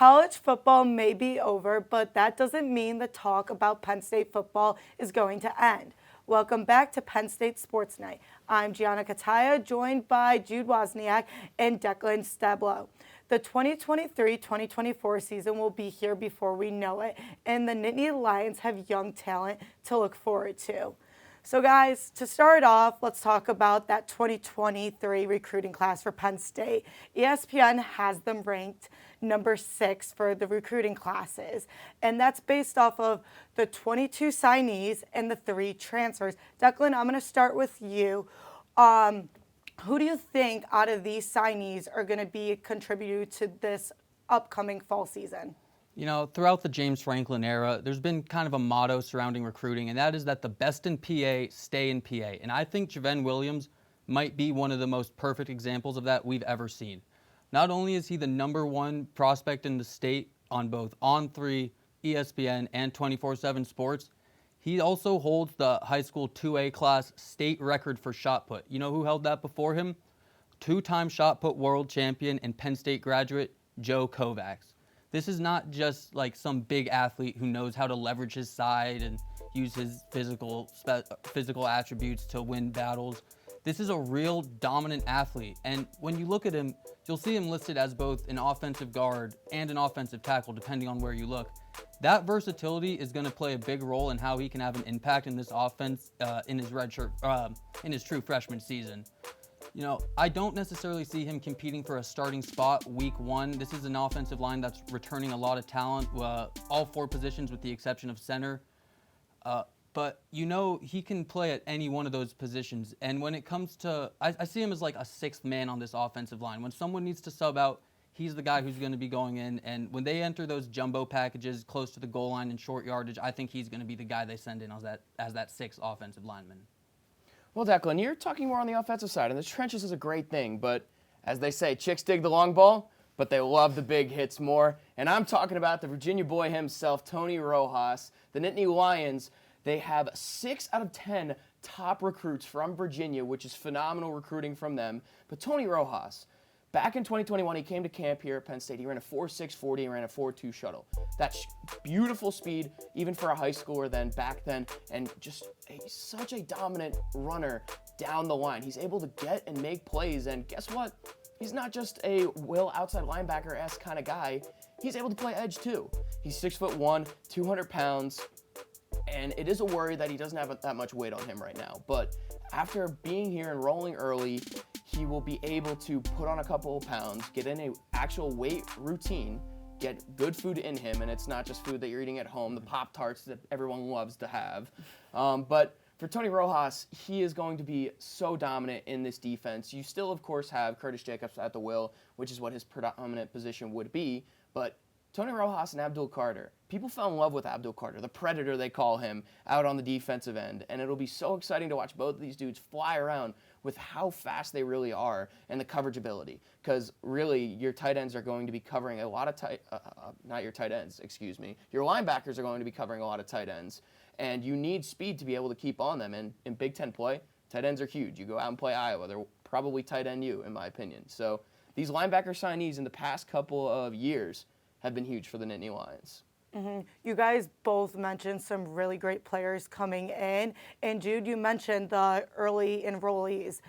College football may be over, but that doesn't mean the talk about Penn State football is going to end. Welcome back to Penn State Sports Night. I'm Gianna Cutaia, joined by Jude, Wozniak and Declan Stablow. The 2023-2024 season will be here before we know it, and the Nittany Lions have young talent to look forward to. So guys, to start off, let's talk about that 2023 recruiting class for Penn State. ESPN has them ranked number 6 for the recruiting classes, and that's based off of the 22 signees and the 3 transfers. Declan, I'm going to start with you. Who do you think out of these signees are going to be a contributor to this upcoming fall season? You know, throughout the James Franklin era, there's been kind of a motto surrounding recruiting, and that is that the best in PA stay in PA. And I think Javen Williams might be one of the most perfect examples of that we've ever seen. Not only is he the #1 prospect in the state on both On3, ESPN, and 24/7 Sports, he also holds the high school 2A class state record for shot put. You know who held that before him? 2-time shot put world champion and Penn State graduate, Joe Kovacs. This is not just like some big athlete who knows how to leverage his side and use his physical attributes to win battles. This is a real dominant athlete, and when you look at him, you'll see him listed as both an offensive guard and an offensive tackle, depending on where you look. That versatility is going to play a big role in how he can have an impact in this offense in his true freshman season. You know, I don't necessarily see him competing for a starting spot week 1. This is an offensive line that's returning a lot of talent, all 4 positions with the exception of center. But, you know, he can play at any one of those positions. And when it comes to, I see him as like a 6th man on this offensive line. When someone needs to sub out, he's the guy who's going to be going in. And when they enter those jumbo packages close to the goal line and short yardage, I think he's going to be the guy they send in as that 6th offensive lineman. Well, Declan, you're talking more on the offensive side, and the trenches is a great thing, but as they say, chicks dig the long ball, but they love the big hits more. And I'm talking about the Virginia boy himself, Tony Rojas. The Nittany Lions, they have 6 out of 10 top recruits from Virginia, which is phenomenal recruiting from them. But Tony Rojas, back in 2021, he came to camp here at Penn State. He ran a 4.6 40 and ran a 4.2 shuttle. That's beautiful speed, even for a high schooler back then, and just such a dominant runner down the line. He's able to get and make plays, and guess what? He's not just a outside linebacker-esque kind of guy. He's able to play edge too. He's 6'1", 200 pounds, and it is a worry that he doesn't have that much weight on him right now. But after being here and rolling early, he will be able to put on a couple of pounds, get in an actual weight routine, get good food in him, and it's not just food that you're eating at home, the Pop-Tarts that everyone loves to have. But for Tony Rojas, he is going to be so dominant in this defense. You still, of course, have Curtis Jacobs at the will, which is what his predominant position would be, but Tony Rojas and Abdul Carter. People fell in love with Abdul Carter, the predator they call him, out on the defensive end. And it'll be so exciting to watch both of these dudes fly around with how fast they really are and the coverage ability. Because really, your tight ends are going to be covering a lot of your linebackers are going to be covering a lot of tight ends. And you need speed to be able to keep on them. And in Big Ten play, tight ends are huge. You go out and play Iowa, they're probably tight end you, in my opinion. So these linebacker signees in the past couple of years have been huge for the Nittany Lions. Mm-hmm. You guys both mentioned some really great players coming in. And Jude, you mentioned the early enrollees.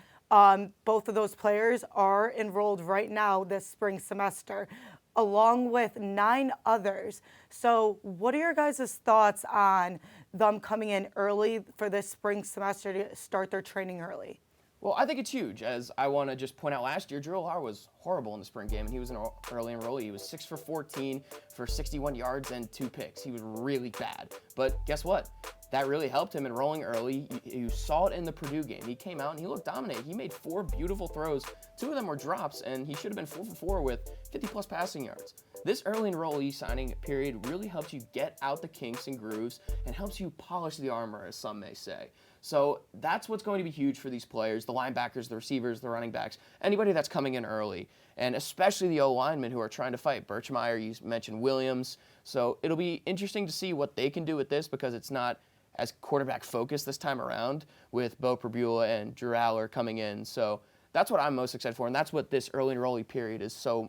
Both of those players are enrolled right now this spring semester, along with 9 others. So what are your guys' thoughts on them coming in early for this spring semester to start their training early? Well, I think it's huge, as I want to just point out last year, Drew Lar was horrible in the spring game, and he was an early enrollee. He was 6 for 14 for 61 yards and 2 picks. He was really bad. But guess what? That really helped him enrolling early. You saw it in the Purdue game. He came out and he looked dominant. He made 4 beautiful throws. 2 of them were drops, and he should have been 4 for 4 with 50-plus passing yards. This early enrollee signing period really helps you get out the kinks and grooves and helps you polish the armor, as some may say. So that's what's going to be huge for these players, the linebackers, the receivers, the running backs, anybody that's coming in early, and especially the O-linemen who are trying to fight. Birchmeyer, you mentioned Williams. So it'll be interesting to see what they can do with this, because it's not as quarterback focused this time around with Bo Perbula and Drew Aller coming in. So that's what I'm most excited for, and that's what this early enrollee period is so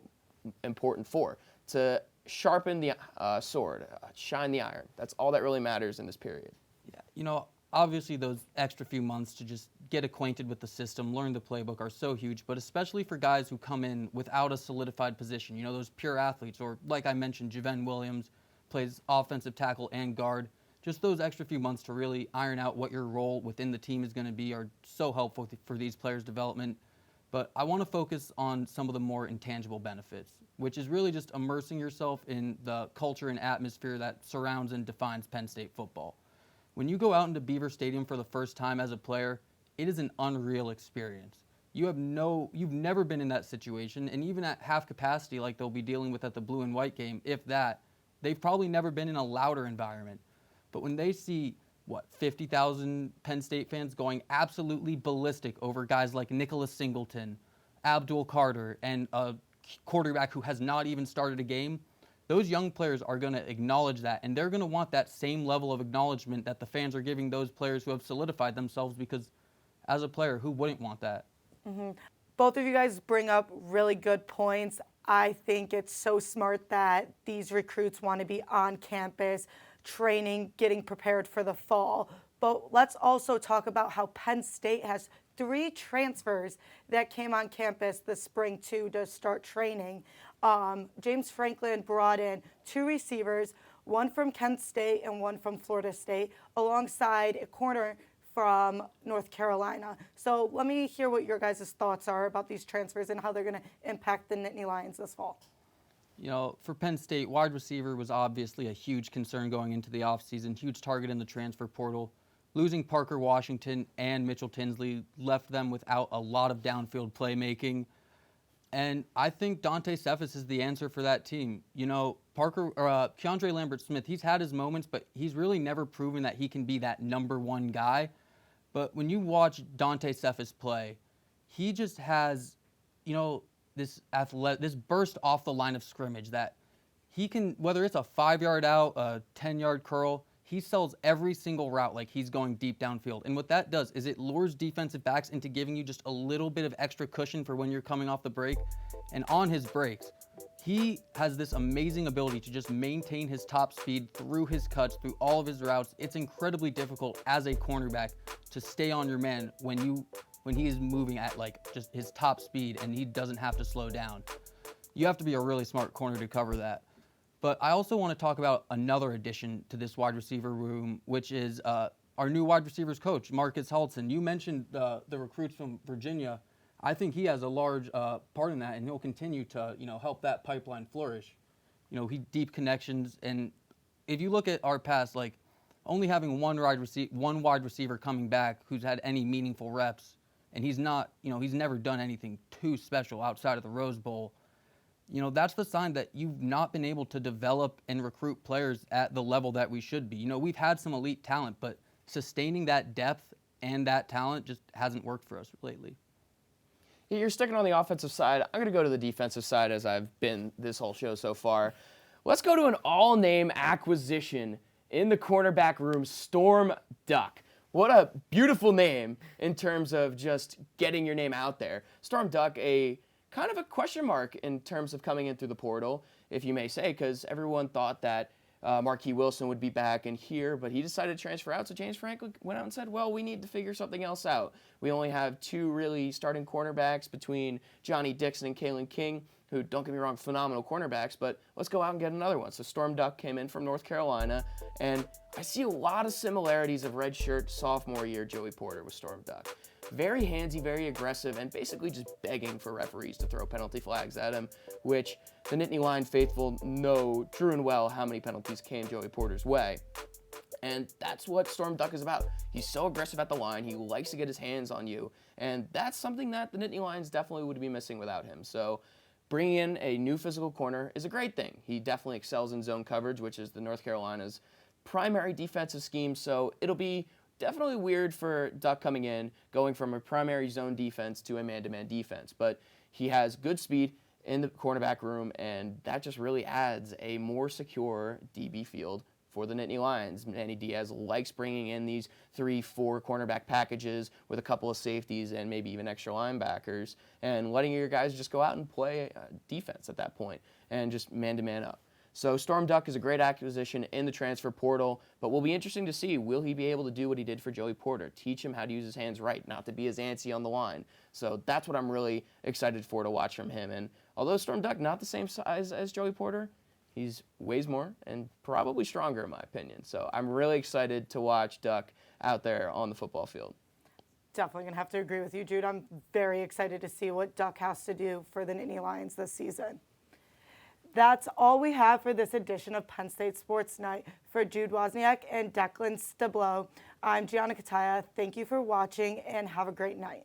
important for, to sharpen the sword, shine the iron. That's all that really matters in this period. Yeah, obviously those extra few months to just get acquainted with the system, learn the playbook are so huge, but especially for guys who come in without a solidified position, those pure athletes, or like I mentioned, Javon Williams plays offensive tackle and guard. Just those extra few months to really iron out what your role within the team is going to be are so helpful for these players' development. But I want to focus on some of the more intangible benefits, which is really just immersing yourself in the culture and atmosphere that surrounds and defines Penn State football. When you go out into Beaver Stadium for the first time as a player, it is an unreal experience. You've never been in that situation, and even at half capacity like they'll be dealing with at the blue and white game, if that, they've probably never been in a louder environment. But when they see, 50,000 Penn State fans going absolutely ballistic over guys like Nicholas Singleton, Abdul Carter, and a quarterback who has not even started a game, those young players are going to acknowledge that, and they're going to want that same level of acknowledgement that the fans are giving those players who have solidified themselves, because as a player, who wouldn't want that? Mm-hmm. Both of you guys bring up really good points. I think it's so smart that these recruits want to be on campus, training, getting prepared for the fall. But let's also talk about how Penn State has 3 transfers that came on campus this spring too to start training. James Franklin brought in 2 receivers, one from Kent State and one from Florida State, alongside a corner from North Carolina. So let me hear what your guys' thoughts are about these transfers and how they're going to impact the Nittany Lions this fall. For Penn State, wide receiver was obviously a huge concern going into the offseason, huge target in the transfer portal. Losing Parker Washington and Mitchell Tinsley left them without a lot of downfield playmaking. And I think Dante Cephas is the answer for that team. Keandre Lambert-Smith, he's had his moments, but he's really never proven that he can be that number one guy. But when you watch Dante Cephas play, he just has, this burst off the line of scrimmage that he can, whether it's a 5-yard out, a 10-yard curl, he sells every single route like he's going deep downfield. And what that does is it lures defensive backs into giving you just a little bit of extra cushion for when you're coming off the break. And on his breaks, he has this amazing ability to just maintain his top speed through his cuts, through all of his routes. It's incredibly difficult as a cornerback to stay on your man when he is moving at just his top speed and he doesn't have to slow down. You have to be a really smart corner to cover that. But I also want to talk about another addition to this wide receiver room, which is our new wide receivers coach, Marcus Halton. You mentioned the recruits from Virginia. I think he has a large part in that, and he'll continue to help that pipeline flourish. He deep connections, and if you look at our past, only having one wide receiver coming back who's had any meaningful reps, and he's never done anything too special outside of the Rose Bowl. That's the sign that you've not been able to develop and recruit players at the level that we should be. We've had some elite talent, but sustaining that depth and that talent just hasn't worked for us lately. You're sticking on the offensive side. I'm going to go to the defensive side as I've been this whole show so far. Let's go to an all-name acquisition in the cornerback room, Storm Duck. What a beautiful name in terms of just getting your name out there. Storm Duck, a kind of a question mark in terms of coming in through the portal, if you may say, because everyone thought that Marquis Wilson would be back in here, but he decided to transfer out. So James Franklin went out and said, well, we need to figure something else out. We only have 2 really starting cornerbacks between Johnny Dixon and Kalen King, who, don't get me wrong, phenomenal cornerbacks, but let's go out and get another one. So Storm Duck came in from North Carolina, and I see a lot of similarities of redshirt sophomore year Joey Porter with Storm Duck. Very handsy, very aggressive, and basically just begging for referees to throw penalty flags at him, which the Nittany Lion faithful know true and well how many penalties came Joey Porter's way. And that's what Storm Duck is about. He's so aggressive at the line. He likes to get his hands on you, and that's something that the Nittany Lions definitely would be missing without him. So bringing in a new physical corner is a great thing. He definitely excels in zone coverage, which is the North Carolina's primary defensive scheme, so it'll be definitely weird for Duck coming in, going from a primary zone defense to a man-to-man defense. But he has good speed in the cornerback room, and that just really adds a more secure DB field for the Nittany Lions. Manny Diaz likes bringing in these 3-4 cornerback packages with a couple of safeties and maybe even extra linebackers, and letting your guys just go out and play defense at that point and just man-to-man up. So Storm Duck is a great acquisition in the transfer portal, but will be interesting to see, will he be able to do what he did for Joey Porter, teach him how to use his hands right, not to be as antsy on the line. So that's what I'm really excited for to watch from him. And although Storm Duck not the same size as Joey Porter, he's weighs more and probably stronger in my opinion. So I'm really excited to watch Duck out there on the football field. Definitely going to have to agree with you, Jude. I'm very excited to see what Duck has to do for the Nittany Lions this season. That's all we have for this edition of Penn State Sports Night. For Jude Wozniak and Declan Stablow, I'm Gianna Cutaia. Thank you for watching and have a great night.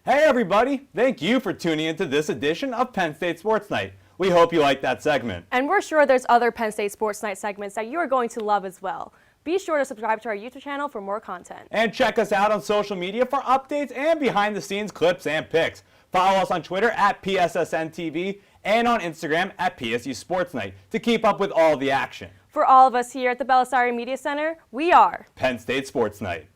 Hey everybody, thank you for tuning into this edition of Penn State Sports Night. We hope you liked that segment. And we're sure there's other Penn State Sports Night segments that you are going to love as well. Be sure to subscribe to our YouTube channel for more content. And check us out on social media for updates and behind-the-scenes clips and pics. Follow us on Twitter at PSSN TV and on Instagram at PSU Sports Night to keep up with all the action. For all of us here at the Belisari Media Center, we are Penn State Sports Night.